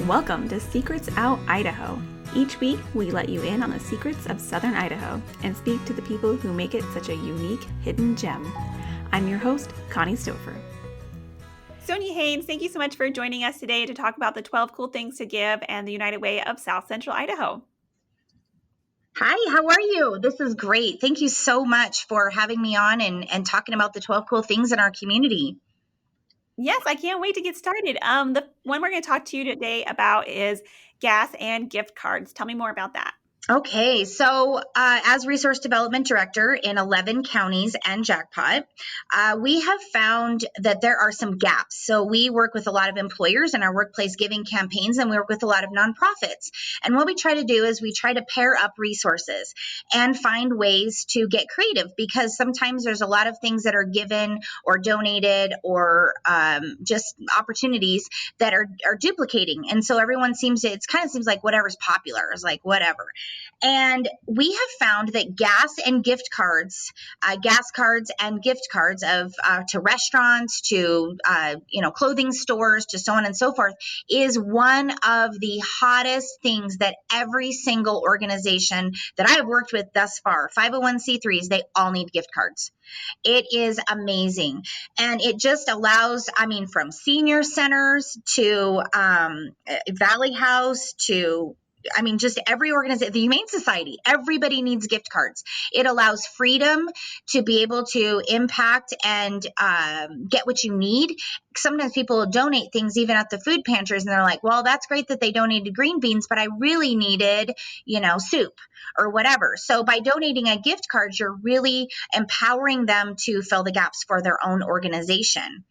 Welcome to Secrets Out Idaho. Each week, we let you in on the secrets of Southern Idaho and speak to the people who make it such a unique, hidden gem. I'm your host, Connie Stouffer. Sonia Haynes, thank you so much for joining us today to talk about the 12 cool things to give and the United Way of South Central Idaho. Hi, how are you? This is great. Thank you so much for having me on and talking about the 12 cool things in our community. Yes, I can't wait to get started. The one we're going to talk to you today about is gas and gift cards. Tell me more about that. Okay, so as Resource Development Director in 11 counties and Jackpot, we have found that there are some gaps. So we work with a lot of employers in our workplace giving campaigns, and we work with a lot of nonprofits. And what we try to do is we try to pair up resources and find ways to get creative, because sometimes there's a lot of things that are given or donated or just opportunities that are duplicating. And so everyone it kind of seems like whatever's popular is like whatever. And we have found that gas and gift cards, gas cards and gift cards to restaurants, to clothing stores, to so on and so forth, is one of the hottest things that every single organization that I have worked with thus far, 501c3s, they all need gift cards. It is amazing. And it just allows, from senior centers to Valley House to just every organization, the Humane Society, everybody needs gift cards. It allows freedom to be able to impact and get what you need. Sometimes people donate things even at the food pantries, and they're like, well, that's great that they donated green beans, but I really needed, soup or whatever. So by donating a gift card, you're really empowering them to fill the gaps for their own organization.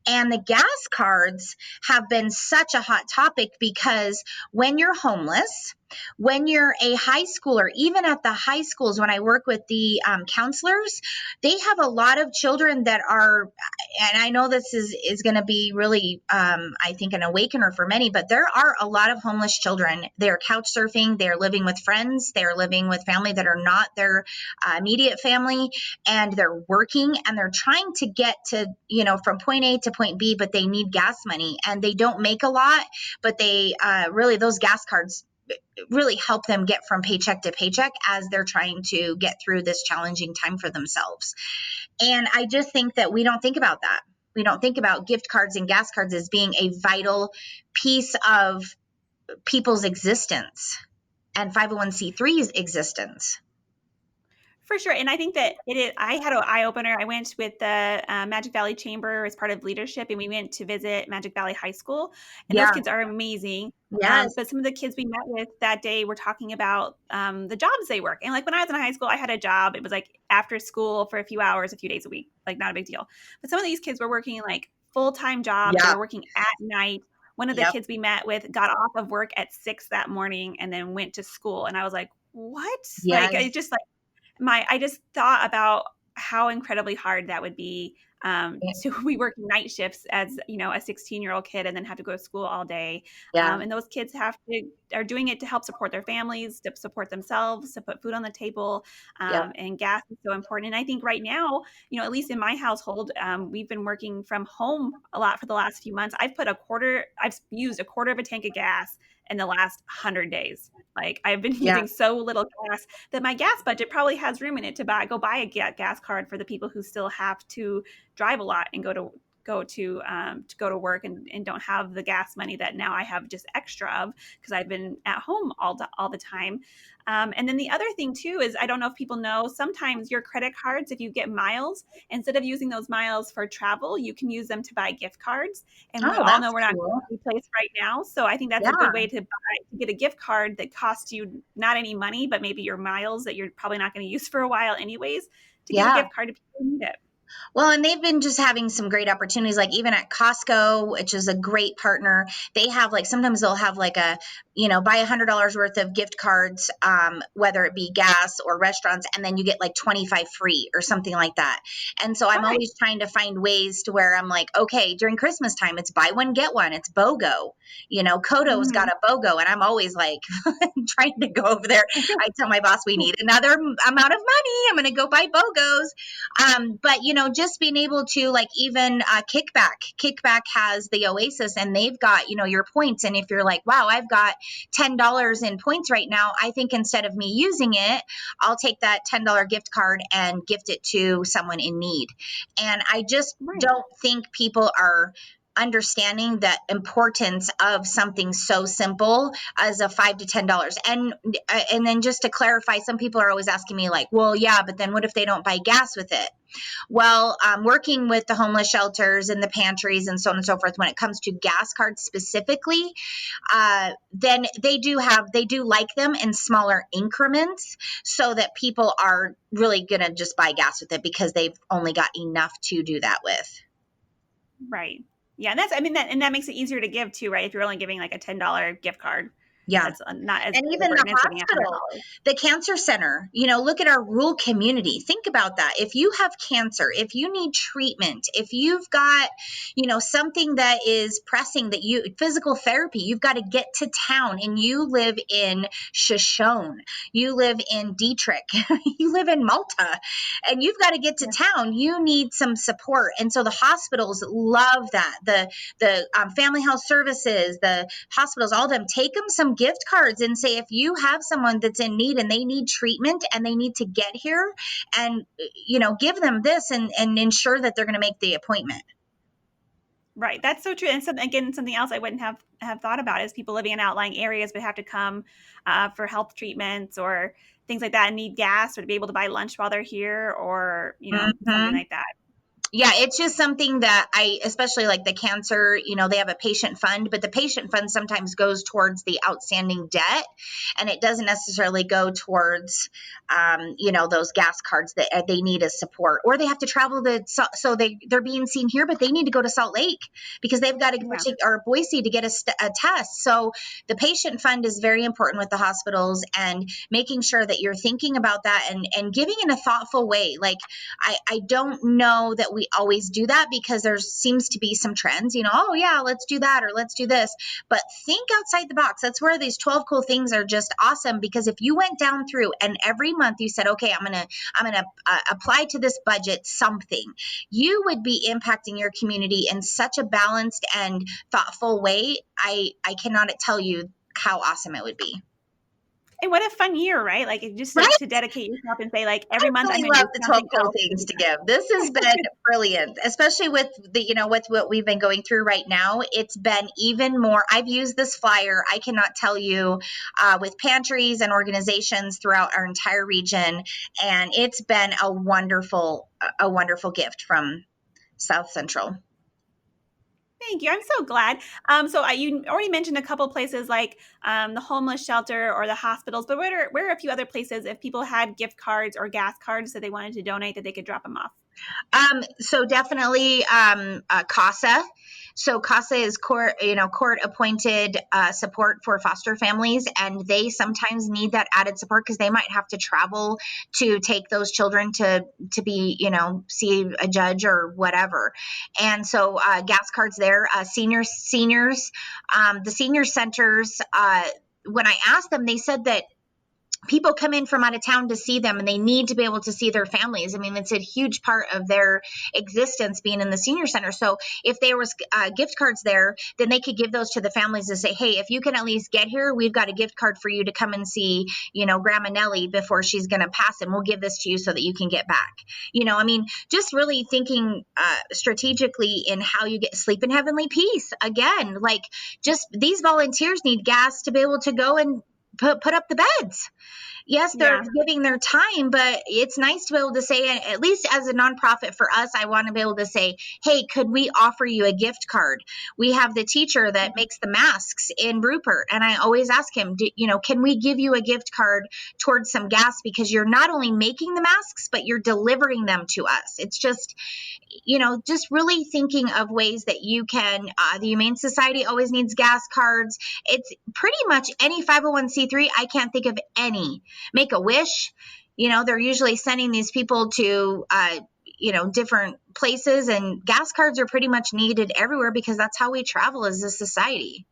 And the gas cards have been such a hot topic because when you're homeless, when you're a high schooler, even at the high schools, when I work with the counselors, they have a lot of children that are, and I know this is going to be really, I think, an awakener for many, but there are a lot of homeless children. They're couch surfing, they're living with friends, they're living with family that are not their immediate family, and they're working and they're trying to get to, from point A to point B, but they need gas money and they don't make a lot, but they really, those gas cards really help them get from paycheck to paycheck as they're trying to get through this challenging time for themselves. And I just think that we don't think about that. We don't think about gift cards and gas cards as being a vital piece of people's existence and 501c3's existence. For sure. And I think that I had an eye opener. I went with the Magic Valley Chamber as part of leadership, and we went to visit Magic Valley High School. And those kids are amazing. Yes. But some of the kids we met with that day were talking about the jobs they work. And like when I was in high school, I had a job. It was like after school for a few hours, a few days a week, like not a big deal. But some of these kids were working like full-time jobs. They were working at night. One of the kids we met with got off of work at 6 that morning and then went to school. And I was like, what? Yes. Like, it just like, I just thought about how incredibly hard that would be to be working night shifts as, a 16-year-old kid and then have to go to school all day. And those kids are doing it to help support their families, to support themselves, to put food on the table. And gas is so important. And I think right now, at least in my household, we've been working from home a lot for the last few months. I've used a quarter of a tank of gas in the last 100 days. Like I've been using so little gas that my gas budget probably has room in it to go buy a gas card for the people who still have to drive a lot and go to work and don't have the gas money that now I have just extra of because I've been at home all the time. And then the other thing too is, I don't know if people know, sometimes your credit cards, if you get miles, instead of using those miles for travel, you can use them to buy gift cards. And we all know we're not in a place right now. So I think that's a good way to get a gift card that costs you not any money, but maybe your miles that you're probably not going to use for a while anyways, to give a gift card to people who need it. Well, and they've been just having some great opportunities, like even at Costco, which is a great partner. They have sometimes they'll have buy $100 worth of gift cards, whether it be gas or restaurants, and then you get 25 free or something like that. And so I'm always trying to find ways to where I'm like, okay, during Christmas time, it's buy one, get one. It's BOGO. Kodo's got a BOGO, and I'm always trying to go over there. I tell my boss we need another amount of money. I'm going to go buy BOGOs. But just being able to like even Kickback has the Oasis, and they've got, your points. And if you're like, wow, I've got $10 in points right now, I think instead of me using it, I'll take that $10 gift card and gift it to someone in need. And I just Right. don't think people are understanding the importance of something so simple as a $5 to $10. And then just to clarify, some people are always asking me like, well, yeah, but then what if they don't buy gas with it? Well, working with the homeless shelters and the pantries and so on and so forth, when it comes to gas cards specifically, then they do like them in smaller increments, so that people are really going to just buy gas with it because they've only got enough to do that with. Right. Yeah, and that makes it easier to give too, right? If you're only giving like a $10 gift card, Yeah. that's not as And even the important as giving hospital, $100. the cancer center, look at our rural community. Think about that. If you have cancer, if you need treatment, if you've got, something that is pressing, physical therapy, you've got to get to town, and you live in Shoshone, you live in Dietrich, you live in Malta, and you've got to get to town, you need some support. And so the hospitals love that. The family health services, the hospitals, all of them, take them some gift cards and say, if you have someone that's in need and they need treatment and they need to get here, and give them this and ensure that they're going to make the appointment. Right. That's so true. And something else I wouldn't have thought about is people living in outlying areas but have to come for health treatments or things like that and need gas or to be able to buy lunch while they're here, or something Mm-hmm. like that. Yeah, it's just something that especially like the cancer, they have a patient fund, but the patient fund sometimes goes towards the outstanding debt, and it doesn't necessarily go towards, those gas cards that they need as support, or they have to travel so they're being seen here, but they need to go to Salt Lake because they've got to Yeah. or Boise to get a test. So the patient fund is very important with the hospitals, and making sure that you're thinking about that and giving in a thoughtful way. Like, I don't know that we always do that because there seems to be some trends, oh yeah, let's do that or let's do this. But think outside the box. That's where these 12 cool things are just awesome, because if you went down through and every month you said, okay, I'm gonna apply to this budget something, you would be impacting your community in such a balanced and thoughtful way. I cannot tell you how awesome it would be. And what a fun year, right? Like, just Right? to dedicate yourself and say, like, I every month I'm really going to love do the 12 something cool else to things do to that. give. This has been brilliant, especially with with what we've been going through right now. It's been even more. I've used this flyer, I cannot tell you, with pantries and organizations throughout our entire region. And it's been a wonderful gift from South Central. Thank you. I'm so glad. So you already mentioned a couple places like the homeless shelter or the hospitals, but where are a few other places if people had gift cards or gas cards that they wanted to donate that they could drop them off? So definitely CASA. So CASA is court appointed support for foster families, and they sometimes need that added support because they might have to travel to take those children to be see a judge or whatever. And so gas cards there. Seniors, the senior centers. When I asked them, they said that people come in from out of town to see them, and they need to be able to see their families. I mean, it's a huge part of their existence being in the senior center. So if there was gift cards there, then they could give those to the families and say, hey, if you can at least get here, we've got a gift card for you to come and see, Grandma Nellie before she's going to pass, and we'll give this to you so that you can get back. I mean, just really thinking strategically in how you get sleep in heavenly peace. Again, like, just these volunteers need gas to be able to go and put up the beds. Yes, they're Yeah. giving their time, but it's nice to be able to say, at least as a nonprofit for us, I want to be able to say, hey, could we offer you a gift card? We have the teacher that makes the masks in Rupert, and I always ask him, can we give you a gift card towards some gas, because you're not only making the masks, but you're delivering them to us. It's just, just really thinking of ways that you can, the Humane Society always needs gas cards. It's pretty much any 501c3. I can't think of any. Make a Wish, they're usually sending these people to, different places, and gas cards are pretty much needed everywhere because that's how we travel as a society.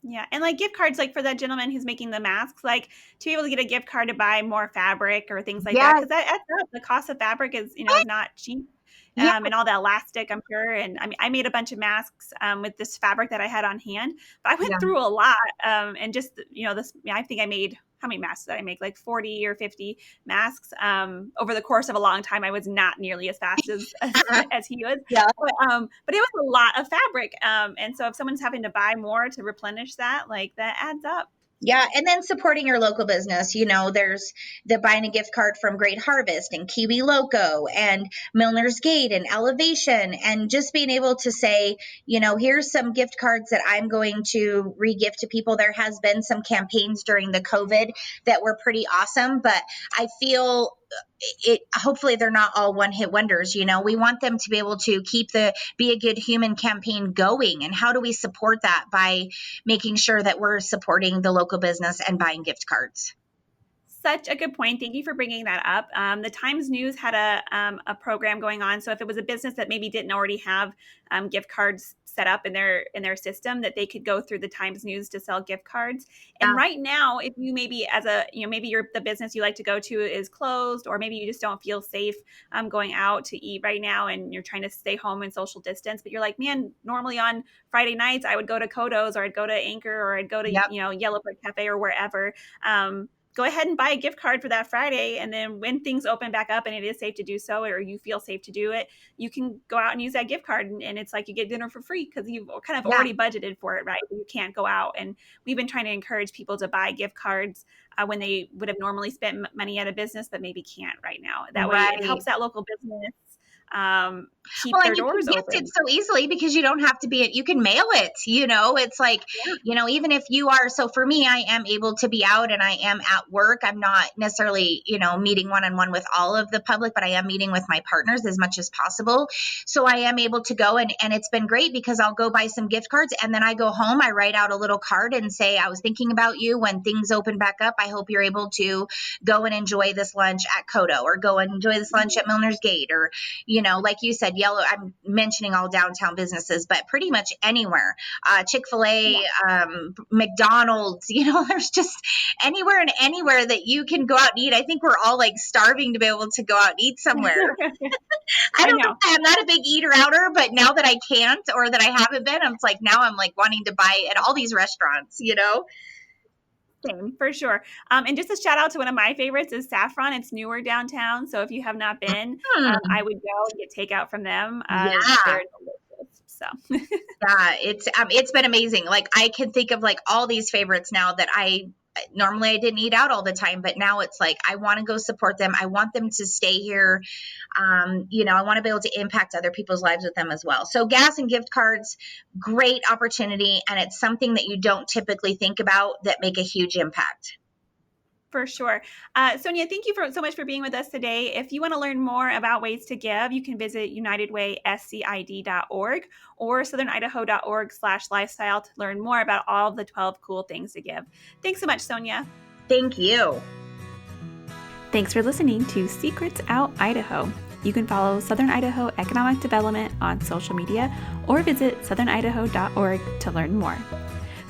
Yeah. And like gift cards, like for that gentleman who's making the masks, like to be able to get a gift card to buy more fabric or things like that. Yes. Cause that adds up. The cost of fabric is not cheap. Yeah, and all the elastic, I'm sure. And I mean, I made a bunch of masks with this fabric that I had on hand, but I went yeah, through a lot. And just, I think I made, how many masks did I make? Like 40 or 50 masks over the course of a long time. I was not nearly as fast as he was, yeah. but it was a lot of fabric. And so if someone's having to buy more to replenish that, like that adds up. Yeah, and then supporting your local business. There's the buying a gift card from Great Harvest and Kiwi Loco and Milner's Gate and Elevation, and just being able to say, here's some gift cards that I'm going to re-gift to people. There has been some campaigns during the COVID that were pretty awesome, but I feel hopefully they're not all one-hit wonders. We want them to be able to keep the Be a Good Human campaign going. And how do we support that? By making sure that we're supporting the local business and buying gift cards. Such a good point. Thank you for bringing that up. The Times News had a program going on. So if it was a business that maybe didn't already have gift cards set up in their system, that they could go through the Times News to sell gift cards. And Yeah, right now, if you maybe maybe the business you like to go to is closed, or maybe you just don't feel safe going out to eat right now, and you're trying to stay home and social distance, but you're like, man, normally on Friday nights I would go to Kodo's, or I'd go to Anchor, or I'd go to yep, Yellow Brick Cafe or wherever. Go ahead and buy a gift card for that Friday. And then when things open back up and it is safe to do so, or you feel safe to do it, you can go out and use that gift card. And it's like you get dinner for free because you've kind of yeah, already budgeted for it, right? You can't go out. And we've been trying to encourage people to buy gift cards when they would have normally spent money at a business, but maybe can't right now. That way it right. helps that local business keep Well, and their you doors can gift it open. so easily because you don't have to you can mail it. It's like, Yeah. even if you are, so for me, I am able to be out and I am at work. I'm not necessarily, meeting one on one with all of the public, but I am meeting with my partners as much as possible. So I am able to go, and it's been great because I'll go buy some gift cards and then I go home, I write out a little card and say, I was thinking about you when things open back up. I hope you're able to go and enjoy this lunch at Kodo, or go and enjoy this lunch at Milner's Gate, or, like you said, I'm mentioning all downtown businesses, but pretty much anywhere, Chick-fil-A, Yeah. McDonald's, there's just anywhere that you can go out and eat. I think we're all like starving to be able to go out and eat somewhere. I I don't know. know. I'm not a big eater outer, but now that I can't, or that I haven't been, I'm like wanting to buy at all these restaurants. Same, for sure. And just a shout out to one of my favorites is Saffron. It's newer downtown. So if you have not been, Hmm. I would go and get takeout from them. Yeah. They're delicious. So Yeah, it's been amazing. Like I can think of like all these favorites now that I normally I didn't eat out all the time, but now it's like I want to go support them. I want them to stay here. I want to be able to impact other people's lives with them as well. So gas and gift cards, great opportunity, and it's something that you don't typically think about that make a huge impact. for sure. Sonia, thank you so much for being with us today. If you want to learn more about ways to give, you can visit unitedwayscid.org or southernidaho.org/lifestyle to learn more about all of the 12 cool things to give. Thanks so much, Sonia. Thank you. Thanks for listening to Secrets Out Idaho. You can follow Southern Idaho Economic Development on social media or visit southernidaho.org to learn more.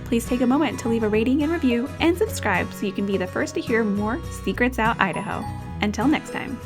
Please take a moment to leave a rating and review and subscribe so you can be the first to hear more Secrets Out Idaho. Until next time.